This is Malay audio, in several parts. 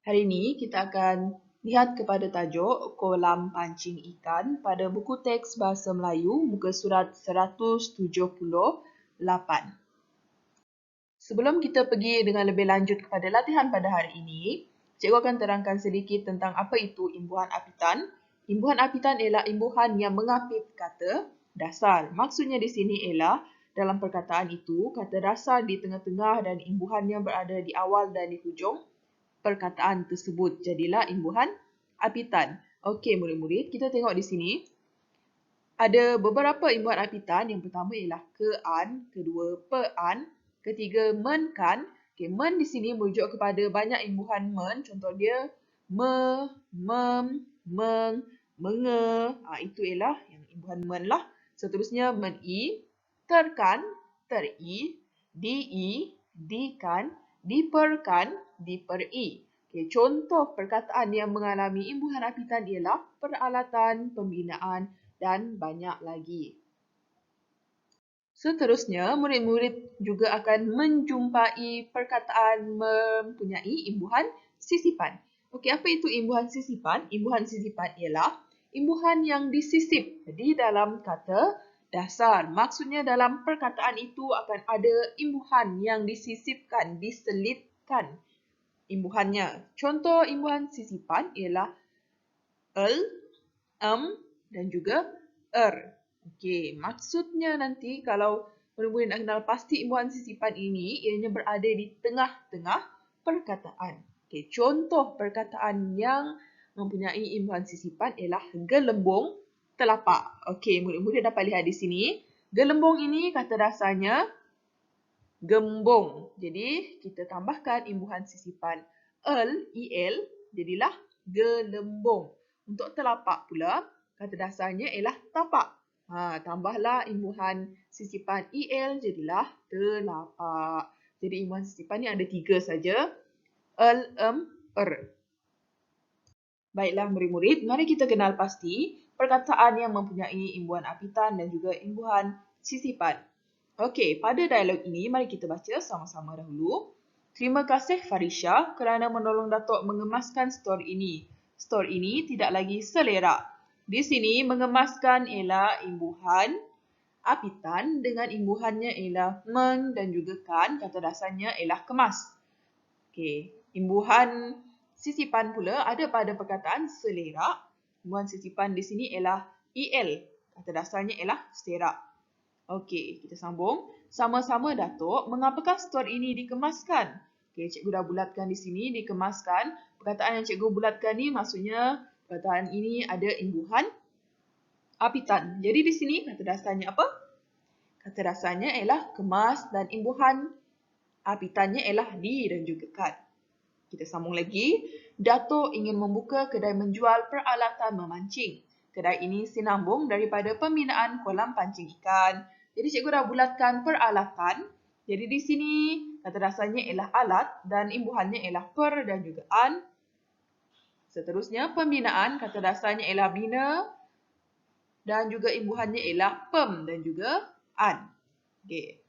Hari ini kita akan lihat kepada tajuk kolam pancing ikan pada buku teks Bahasa Melayu muka surat 178. Sebelum kita pergi dengan lebih lanjut kepada latihan pada hari ini, cikgu akan terangkan sedikit tentang apa itu imbuhan apitan. Imbuhan apitan ialah imbuhan yang mengapit kata dasar. Maksudnya di sini ialah dalam perkataan itu, kata dasar di tengah-tengah dan imbuhannya berada di awal dan di hujung perkataan tersebut. Jadilah imbuhan apitan. Okey, murid-murid, kita tengok di sini. Ada beberapa imbuhan apitan. Yang pertama ialah ke-an, kedua pe-an, ketiga men-kan. Okay, men di sini merujuk kepada banyak imbuhan men. Contoh dia me, mem, meng, menge. Itu ialah yang imbuhan men lah. Seterusnya men-i, terkan, teri, di-i, dikan, diperkan, diperi. Okay, contoh perkataan yang mengalami imbuhan apitan ialah peralatan, pembinaan dan banyak lagi. Seterusnya, murid-murid juga akan menjumpai perkataan mempunyai imbuhan sisipan. Okey, apa itu imbuhan sisipan? Imbuhan sisipan ialah imbuhan yang disisip di dalam kata dasar. Maksudnya dalam perkataan itu akan ada imbuhan yang disisipkan, diselitkan imbuhannya. Contoh imbuhan sisipan ialah el, dan juga Okey, maksudnya nanti kalau murid-murid nak kenal pasti imbuhan sisipan ini, ianya berada di tengah-tengah perkataan. Okey, contoh perkataan yang mempunyai imbuhan sisipan ialah gelembung telapak. Okey, murid-murid dapat lihat di sini. Gelembung ini kata dasarnya gembung. Jadi, kita tambahkan imbuhan sisipan el, jadilah gelembung. Untuk telapak pula, kata dasarnya ialah tapak. Tambahlah imbuhan sisipan el, jadilah telapak. Jadi, imbuhan sisipan ni ada 3 saja. Er. Baiklah murid-murid, mari kita kenal pasti perkataan yang mempunyai imbuhan apitan dan juga imbuhan sisipan. Okey, pada dialog ini, mari kita baca sama-sama dahulu. Terima kasih Farisha kerana menolong Datuk mengemaskan stor ini. Stor ini tidak lagi selerak. Di sini, mengemaskan ialah imbuhan apitan dengan imbuhannya ialah meng dan juga kan. Kata dasarnya ialah kemas. Okey, imbuhan sisipan pula ada pada perkataan selerak. Imbuhan sisipan di sini ialah el. Kata dasarnya ialah serak. Okey, kita sambung. Sama-sama Datuk, mengapakah stor ini dikemaskan? Okey, cikgu dah bulatkan di sini, dikemaskan. Perkataan yang cikgu bulatkan ni maksudnya perkataan ini ada imbuhan apitan. Jadi di sini kata dasarnya apa? Kata dasarnya ialah kemas dan imbuhan apitannya ialah di dan juga kan. Kita sambung lagi. Datuk ingin membuka kedai menjual peralatan memancing. Kedai ini sinambung daripada pembinaan kolam pancing ikan. Jadi cikgu dah bulatkan peralatan. Jadi di sini kata dasarnya ialah alat dan imbuhannya ialah per dan juga an. Seterusnya pembinaan kata dasarnya ialah bina dan juga imbuhannya ialah pem dan juga an. Okey.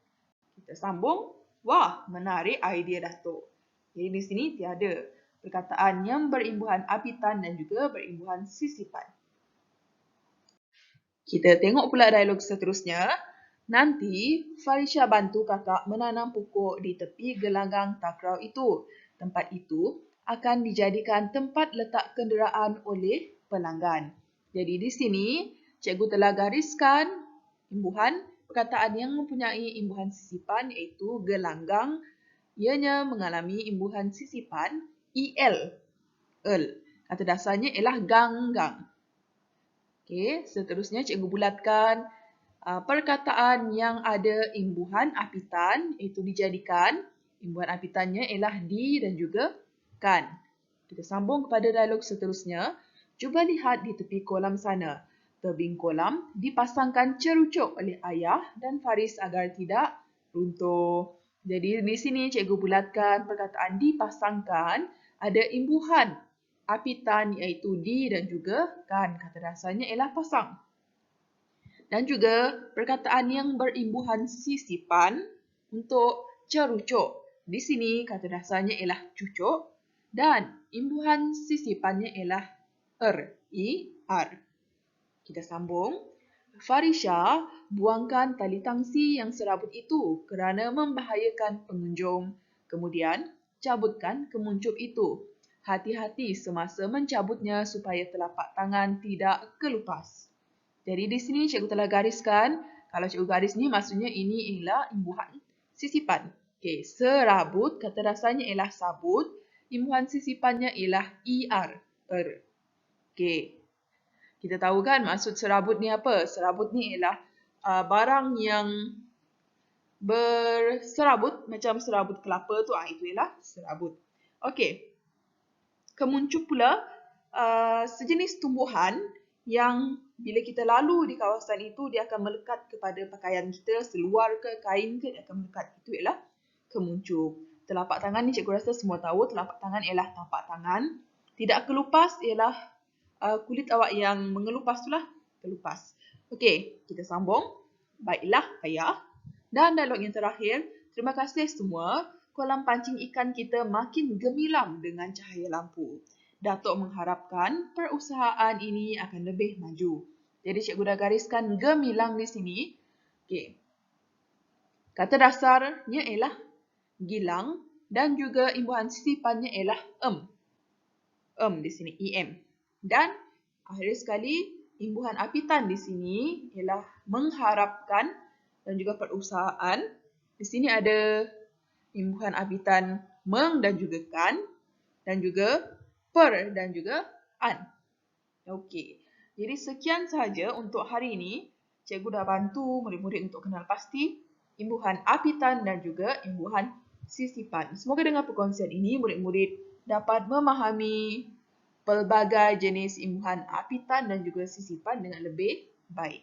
Kita sambung. Wah, menarik idea Datuk. Jadi di sini tiada perkataan yang berimbuhan apitan dan juga berimbuhan sisipan. Kita tengok pula dialog seterusnya. Nanti Farisha bantu kakak menanam pokok di tepi gelanggang takraw itu. Tempat itu akan dijadikan tempat letak kenderaan oleh pelanggan. Jadi di sini cikgu telah gariskan imbuhan perkataan yang mempunyai imbuhan sisipan iaitu gelanggang. Ianya mengalami imbuhan sisipan el. Kata dasarnya ialah ganggang. Okey, seterusnya cikgu bulatkan perkataan yang ada imbuhan apitan iaitu dijadikan. Imbuhan apitannya ialah di dan juga kan. Kita sambung kepada dialog seterusnya. Cuba lihat di tepi kolam sana. Tebing kolam dipasangkan cerucuk oleh ayah dan Faris agar tidak runtuh. Jadi di sini cikgu bulatkan perkataan dipasangkan ada imbuhan apitan iaitu di dan juga kan. Kata dasarnya ialah pasang. Dan juga perkataan yang berimbuhan sisipan untuk cerucuk. Di sini kata dasarnya ialah cucuk. Dan imbuhan sisipannya ialah er. Kita sambung. Farisha buangkan tali tangsi yang serabut itu kerana membahayakan pengunjung. Kemudian, cabutkan kemuncup itu. Hati-hati semasa mencabutnya supaya telapak tangan tidak kelupas. Jadi di sini cikgu telah gariskan, kalau cikgu garis ni maksudnya ini ialah imbuhan sisipan. Okey, serabut kata dasarnya ialah sabut, imbuhan sisipannya ialah er. Okey. Kita tahu kan maksud serabut ni apa? Serabut ni ialah barang yang berserabut macam serabut kelapa tu, itu ialah serabut. Okey. Kemuncup pula sejenis tumbuhan yang bila kita lalu di kawasan itu dia akan melekat kepada pakaian kita, seluar ke kain ke dia akan melekat. Itu ialah kemuncup. Telapak tangan ni cikgu rasa semua tahu telapak tangan ialah tapak tangan. Tidak kelupas ialah kulit awak yang mengelupas itulah kelupas. Okey, kita sambung. Baiklah ayah. Dan dialog yang terakhir, terima kasih semua. Kolam pancing ikan kita makin gemilang dengan cahaya lampu. Datuk mengharapkan perusahaan ini akan lebih maju. Jadi cikgu dah gariskan gemilang di sini. Okey. Kata dasarnya ialah gilang dan juga imbuhan sisipannya ialah di sini em. Dan akhir sekali imbuhan apitan di sini ialah mengharapkan dan juga perusahaan. Di sini ada imbuhan apitan meng dan juga kan dan juga per dan juga an. Okey. Jadi sekian sahaja untuk hari ini. Cikgu dah bantu murid-murid untuk kenal pasti imbuhan apitan dan juga imbuhan sisipan. Semoga dengan perkongsian ini murid-murid dapat memahami pelbagai jenis imbuhan apitan dan juga sisipan dengan lebih baik.